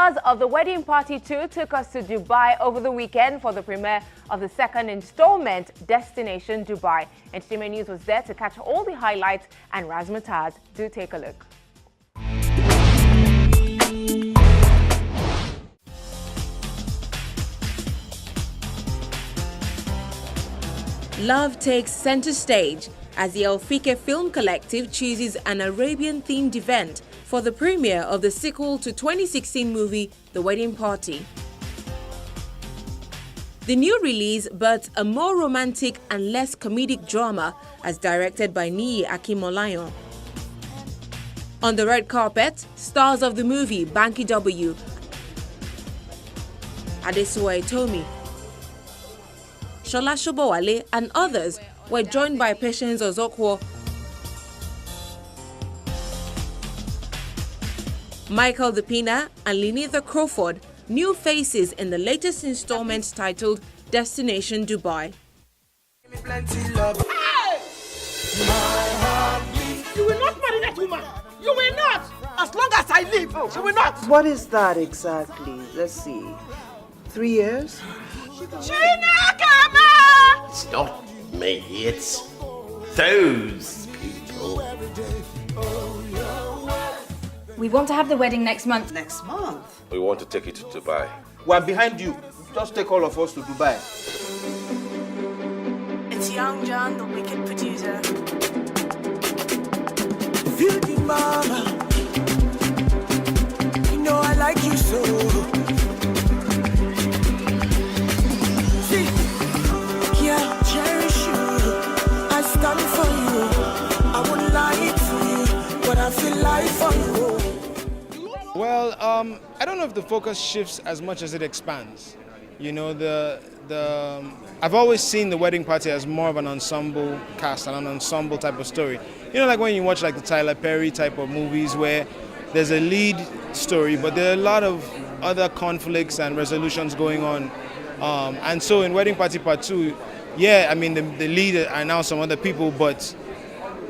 stars of The Wedding Party 2 took us to Dubai over the weekend for the premiere of the second installment, Destination Dubai. Entertainment News was there to catch all the highlights, and Razzmatazz. Do take a look. Love takes center stage as the Elfike Film Collective chooses an Arabian-themed event for the premiere of the sequel to 2016 movie The Wedding Party. The new release births a more romantic and less comedic drama as directed by Niyi Akimolayan. On the red carpet, stars of the movie Banky W, Adesuwa Tomi, Shola Shobowale and others were joined by Patience Ozokwo, Michael Depina and Lenitha Crawford, new faces in the latest installment titled Destination Dubai. You will not marry that woman! You will not! As long as I live, you will not! What is that exactly? Let's see. 3 years? It's not me, it's those people. We want to have the wedding next month. Next month? We want to take it to Dubai. We're behind you. Just take all of us to Dubai. It's Young John, the wicked producer. Beauty mama, you know I like you so. See, yeah, cherish you. I stand for you. I wouldn't lie to you, but I feel like for you. Well, I don't know if the focus shifts as much as it expands. You know, I've always seen The Wedding Party as more of an ensemble cast and an ensemble type of story. You know, like when you watch like the Tyler Perry type of movies where there's a lead story, but there are a lot of other conflicts and resolutions going on. And so in Wedding Party Part 2, yeah, I mean, the lead are now some other people, but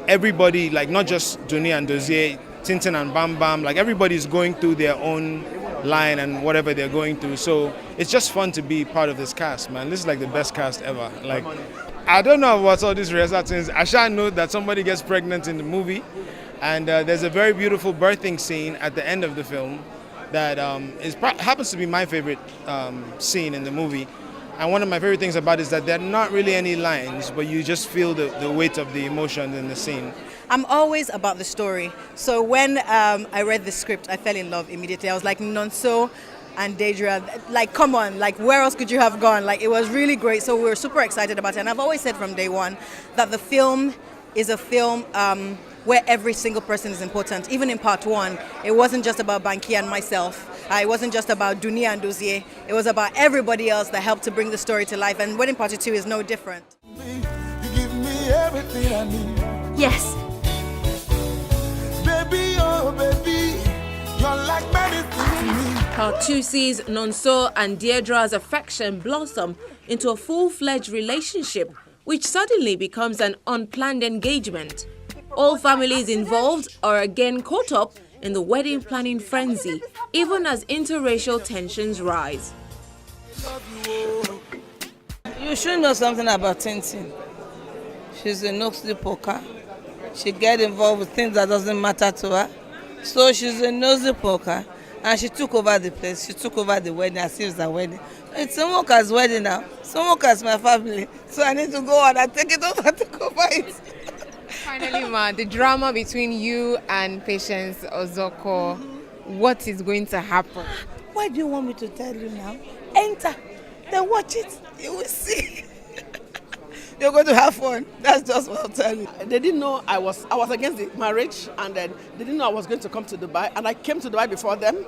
everybody, like not just Doni and Dozier, Tintin and Bam Bam, like everybody's going through their own line and whatever they're going through. So it's just fun to be part of this cast, man. This is like the best cast ever. Like, I don't know about all these rehearsal things. I shall know that somebody gets pregnant in the movie, and there's a very beautiful birthing scene at the end of the film that happens to be my favorite scene in the movie. And one of my favorite things about it is that there are not really any lines, but you just feel the weight of the emotion in the scene. I'm always about the story. So when I read the script, I fell in love immediately. I was like, Nonso and Deidre, like, come on, like, where else could you have gone? Like, it was really great. So we were super excited about it. And I've always said from day one that the film is a film where every single person is important. Even in part 1, it wasn't just about Banky and myself. It wasn't just about Dunia and Dozier. It was about everybody else that helped to bring the story to life. And Wedding Party 2 is no different. You give me everything I need. Yes. Baby, oh baby, you're like medicine to me. Part 2 sees Nonso and Deirdre's affection blossom into a full-fledged relationship, which suddenly becomes an unplanned engagement. All families involved are again caught up in the wedding planning frenzy, even as interracial tensions rise. You should know something about Tintin. She's a no-sleep poker. She gets involved with things that doesn't matter to her. So she's a nosy poker, and she took over the place. She took over the wedding as if it's a wedding. It's Somoka's wedding now. Somoka's my family. So I need to go on and take it over to cover it. Finally, Ma, the drama between you and Patience Ozokwo, what is going to happen? Why do you want me to tell you now? Enter, then watch it, you will see. You're going to have fun. That's just what I'll tell you. They didn't know I was against the marriage, and then they didn't know I was going to come to Dubai, and I came to Dubai before them,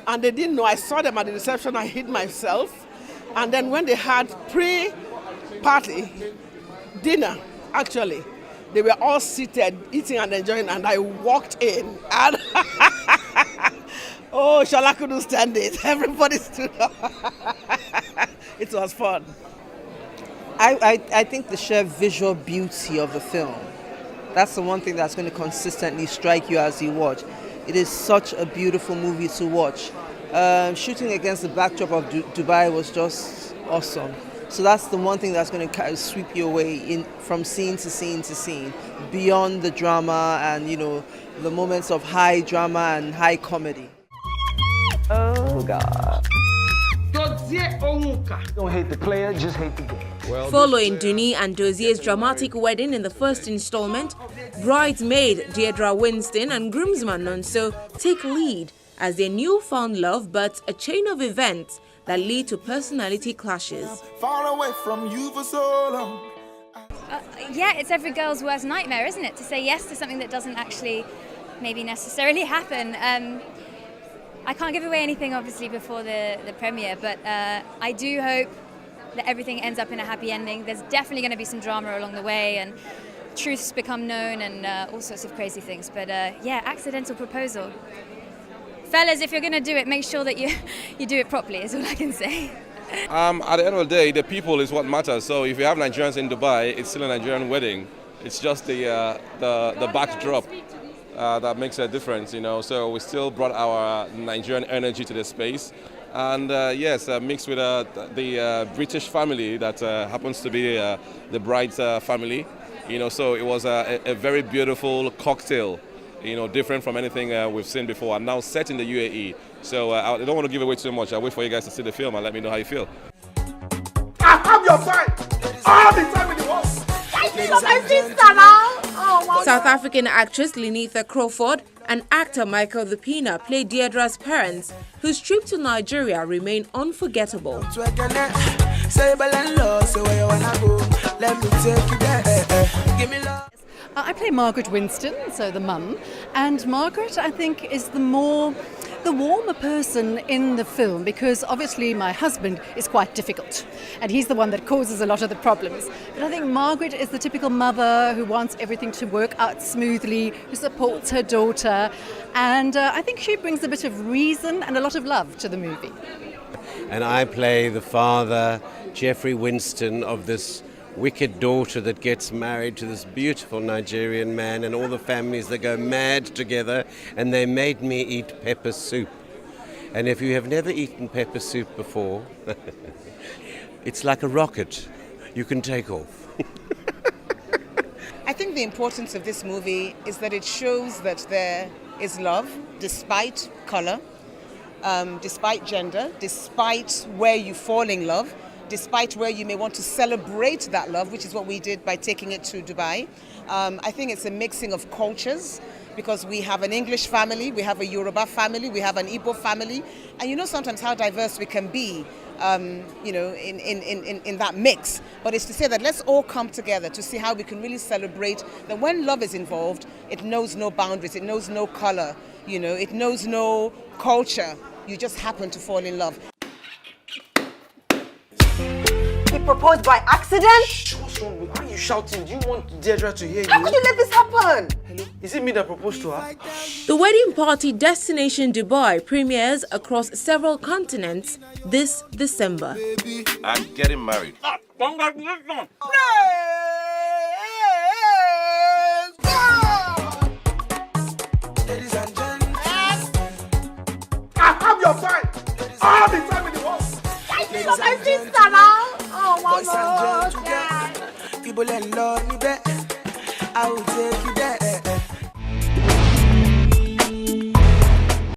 and they didn't know. I saw them at the reception. I hid myself, and then when they had pre-party dinner, actually, they were all seated, eating and enjoying, and I walked in, and oh, Shala couldn't stand it. Everybody stood up. It was fun. I think the sheer visual beauty of the film, that's the one thing that's going to consistently strike you as you watch. It is such a beautiful movie to watch. shooting against the backdrop of Dubai was just awesome. So that's the one thing that's going to kind of sweep you away from scene to scene to scene, beyond the drama and, you know, the moments of high drama and high comedy. Oh, God. Don't hate the player, just hate the game. Well, following Duni and Dozier's dramatic wedding in the first installment, bridesmaid Deirdre Winston and groomsman Nonso take lead as their newfound love births a chain of events that lead to personality clashes. Far away from you for so long. Yeah, it's every girl's worst nightmare, isn't it? To say yes to something that doesn't actually maybe necessarily happen. I can't give away anything, obviously, before the premiere, but I do hope that everything ends up in a happy ending. There's definitely going to be some drama along the way, and truths become known and all sorts of crazy things. But yeah, accidental proposal. Fellas, if you're going to do it, make sure that you do it properly, is all I can say. At the end of the day, the people is what matters. So if you have Nigerians in Dubai, it's still a Nigerian wedding. It's just the backdrop that makes a difference, you know. So we still brought our Nigerian energy to the space. And yes, mixed with the British family that happens to be the bride's family. You know, so it was a very beautiful cocktail, you know, different from anything we've seen before, and now set in the UAE. So I don't want to give away too much. I wait for you guys to see the film and let me know how you feel. I have your time. All the time in the world. My sister now. Oh, South African actress Lenitha Crawford and actor Michael Lupina play Deirdre's parents, whose trip to Nigeria remain unforgettable. I play Margaret Winston, so the mum, and Margaret, I think, is the warmer person in the film, because obviously my husband is quite difficult and he's the one that causes a lot of the problems. But I think Margaret is the typical mother who wants everything to work out smoothly, who supports her daughter, and I think she brings a bit of reason and a lot of love to the movie. And I play the father, Jeffrey Winston, of this wicked daughter that gets married to this beautiful Nigerian man, and all the families that go mad together, and they made me eat pepper soup. And if you have never eaten pepper soup before, it's like a rocket. You can take off. I think the importance of this movie is that it shows that there is love despite color, despite gender, despite where you fall in love, despite where you may want to celebrate that love, which is what we did by taking it to Dubai. I think it's a mixing of cultures, because we have an English family, we have a Yoruba family, we have an Igbo family, and you know sometimes how diverse we can be, you know, in that mix. But it's to say that let's all come together to see how we can really celebrate that when love is involved, it knows no boundaries, it knows no color, you know, it knows no culture. You just happen to fall in love. He proposed by accident? Shh, what's wrong? Why are you shouting? Do you want Deirdre to hear you? How could you let this happen? Hello? Is it me that proposed to her? The wedding party Destination Dubai premieres across several continents this December. I'm getting married. Congratulations! Ladies and gentlemen, I have your time. All the time in the world. My sister now. Oh, my God. People that love me back, I will take you there.